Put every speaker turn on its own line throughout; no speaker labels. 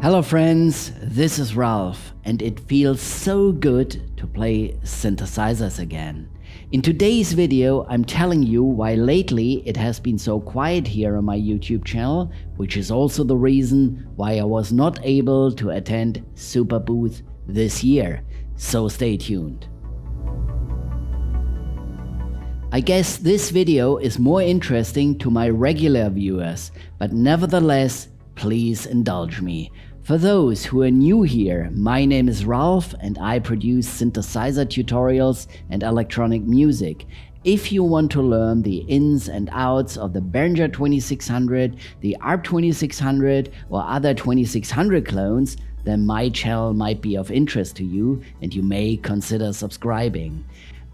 Hello friends, this is Ralph and it feels so good to play synthesizers again. In today's video I'm telling you why lately it has been so quiet here on my YouTube channel, which is also the reason why I was not able to attend Superbooth this year, so stay tuned. I guess this video is more interesting to my regular viewers, but nevertheless, please indulge me. For those who are new here, my name is Ralph and I produce synthesizer tutorials and electronic music. If you want to learn the ins and outs of the Behringer 2600, the ARP 2600 or other 2600 clones, then my channel might be of interest to you and you may consider subscribing.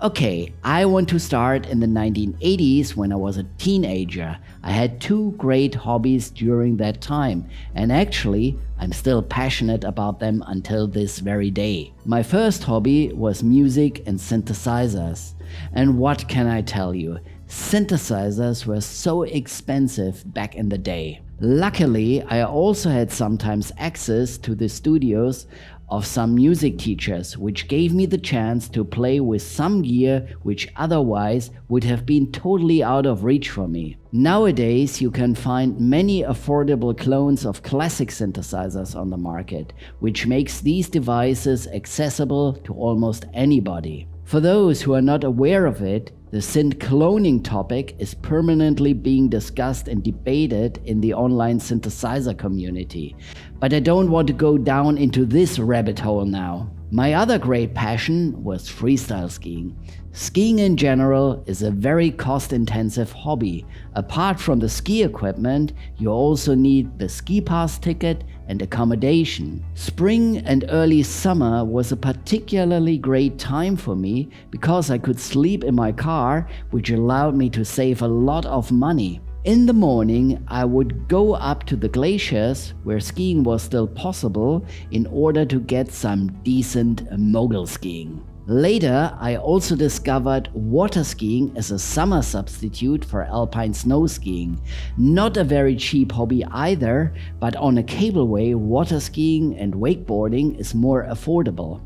Okay, I want to start in the 1980s when I was a teenager. I had two great hobbies during that time, and actually, I'm still passionate about them until this very day. My first hobby was music and synthesizers. And what can I tell you? Synthesizers were so expensive back in the day. Luckily, I also had sometimes access to the studios of some music teachers, which gave me the chance to play with some gear which otherwise would have been totally out of reach for me. Nowadays you can find many affordable clones of classic synthesizers on the market, which makes these devices accessible to almost anybody. For those who are not aware of it, the synth cloning topic is permanently being discussed and debated in the online synthesizer community. But I don't want to go down into this rabbit hole now. My other great passion was freestyle skiing. Skiing in general is a very cost-intensive hobby. Apart from the ski equipment, you also need the ski pass ticket and accommodation. Spring and early summer was a particularly great time for me because I could sleep in my car, which allowed me to save a lot of money. In the morning, I would go up to the glaciers, where skiing was still possible, in order to get some decent mogul skiing. Later, I also discovered water skiing as a summer substitute for alpine snow skiing. Not a very cheap hobby either, but on a cableway, water skiing and wakeboarding is more affordable.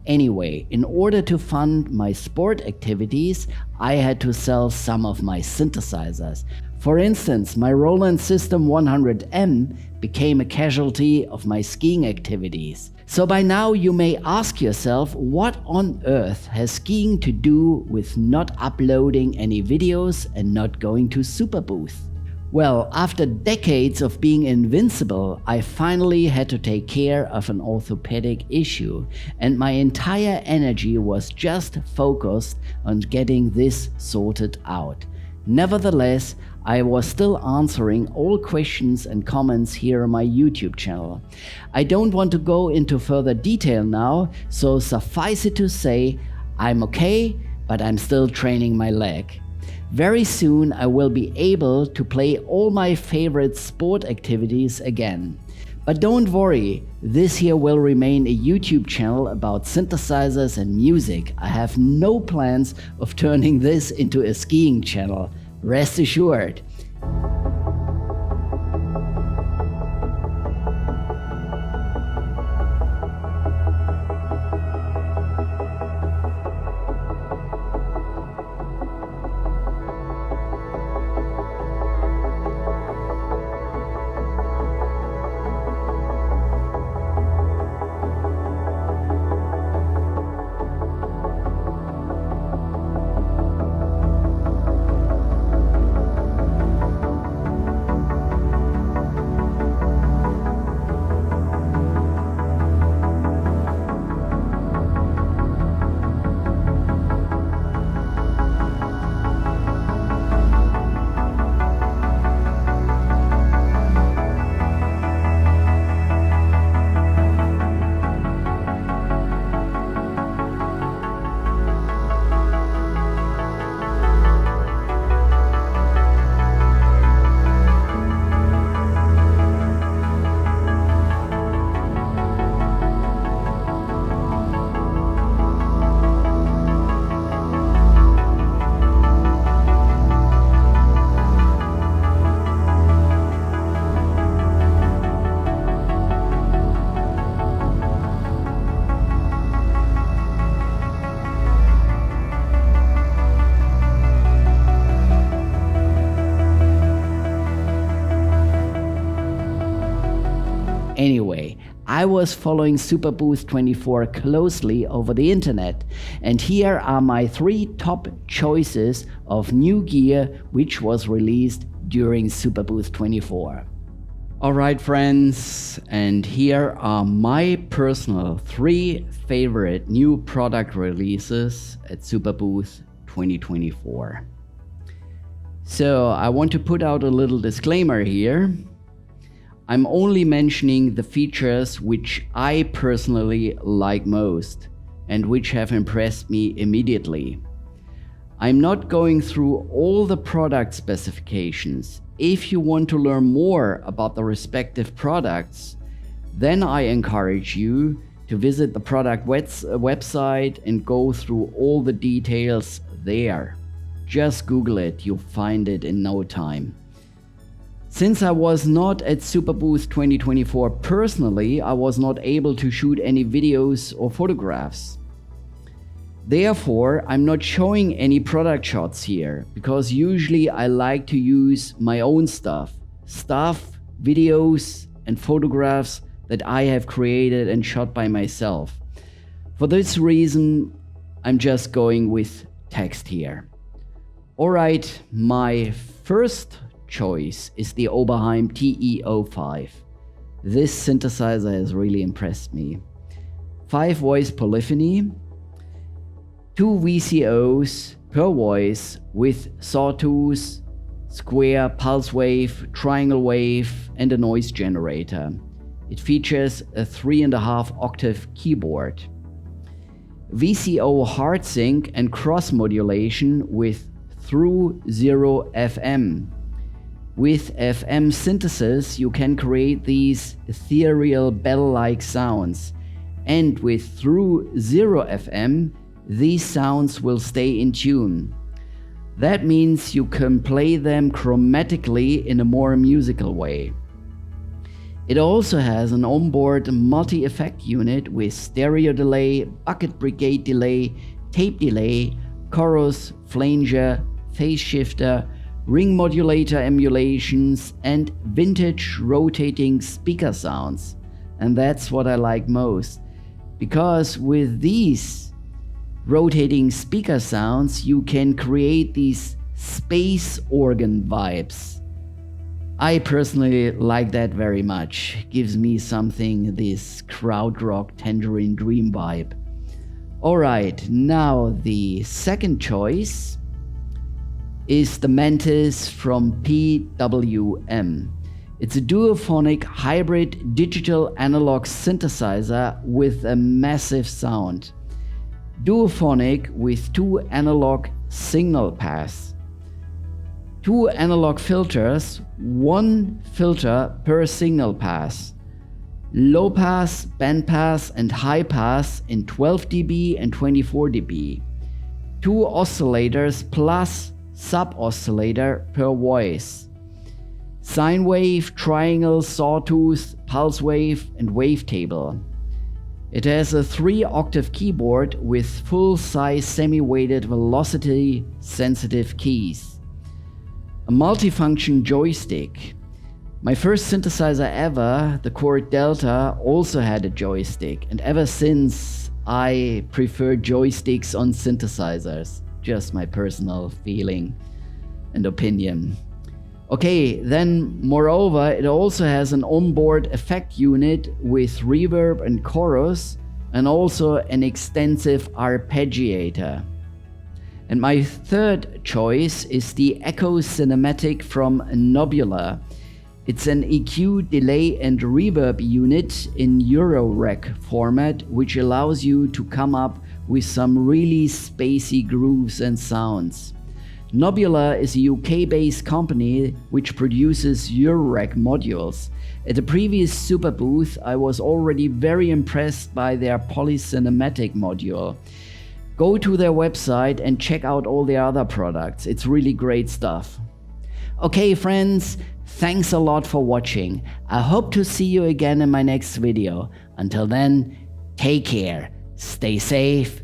Anyway, in order to fund my sport activities, I had to sell some of my synthesizers. For instance, my Roland System 100M became a casualty of my skiing activities. So by now you may ask yourself, what on earth has skiing to do with not uploading any videos and not going to Superbooth? Well, after decades of being invincible, I finally had to take care of an orthopedic issue, and my entire energy was just focused on getting this sorted out. Nevertheless, I was still answering all questions and comments here on my YouTube channel. I don't want to go into further detail now, so suffice it to say, I'm okay, but I'm still training my leg. Very soon I will be able to play all my favorite sport activities again. But don't worry, this here will remain a YouTube channel about synthesizers and music. I have no plans of turning this into a skiing channel. Rest assured. I was following Superbooth 24 closely over the internet, and here are my 3 top choices of new gear which was released during Superbooth 24. Alright friends, and here are my personal 3 favorite new product releases at Superbooth 2024. So I want to put out a little disclaimer here. I'm only mentioning the features which I personally like most and which have impressed me immediately. I'm not going through all the product specifications. If you want to learn more about the respective products, then I encourage you to visit the product website and go through all the details there. Just Google it, you'll find it in no time. Since I was not at Superbooth 2024 personally, I was not able to shoot any videos or photographs. Therefore, I'm not showing any product shots here, because usually I like to use my own stuff, videos and photographs that I have created and shot by myself. For this reason, I'm just going with text here. Alright, my first choice is the Oberheim TE-05. This synthesizer has really impressed me. 5-voice polyphony, 2 VCOs per voice with sawtooth, square, pulse wave, triangle wave, and a noise generator. It features a 3.5 octave keyboard. VCO hard sync and cross modulation with through 0 FM. With FM synthesis, you can create these ethereal bell-like sounds, and with through 0 FM, these sounds will stay in tune. That means you can play them chromatically in a more musical way. It also has an onboard multi-effect unit with stereo delay, bucket brigade delay, tape delay, chorus, flanger, phase shifter, ring modulator emulations, and vintage rotating speaker sounds. And that's what I like most, because with these rotating speaker sounds you can create these space organ vibes. I personally like that very much. Gives me something, this krautrock Tangerine Dream vibe. Alright, now the second choice is the Mantis from PWM. It's a duophonic hybrid digital analog synthesizer with a massive sound. Duophonic with 2 analog signal paths, 2 analog filters, 1 filter per signal pass, low pass, band pass, and high pass in 12 dB and 24 dB, 2 oscillators plus sub-oscillator per voice, sine wave, triangle, sawtooth, pulse wave, and wavetable. It has a 3-octave keyboard with full-size semi-weighted velocity-sensitive keys. A multifunction joystick. My first synthesizer ever, the Chord Delta, also had a joystick, and ever since I prefer joysticks on synthesizers. Just my personal feeling and opinion. Okay, then moreover, it also has an onboard effect unit with reverb and chorus, and also an extensive arpeggiator. And my third choice is the Echo Cinematic from Nobula. It's an EQ, delay and reverb unit in Eurorec format, which allows you to come up with some really spacey grooves and sounds. Nobula is a UK-based company which produces Eurorec modules. At the previous Superbooth, I was already very impressed by their Polycinematic module. Go to their website and check out all their other products. It's really great stuff. Okay friends, thanks a lot for watching. I hope to see you again in my next video. Until then, take care, stay safe,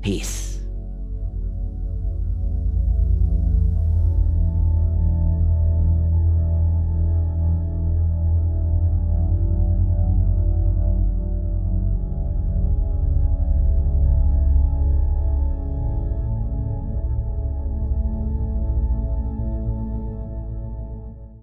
peace.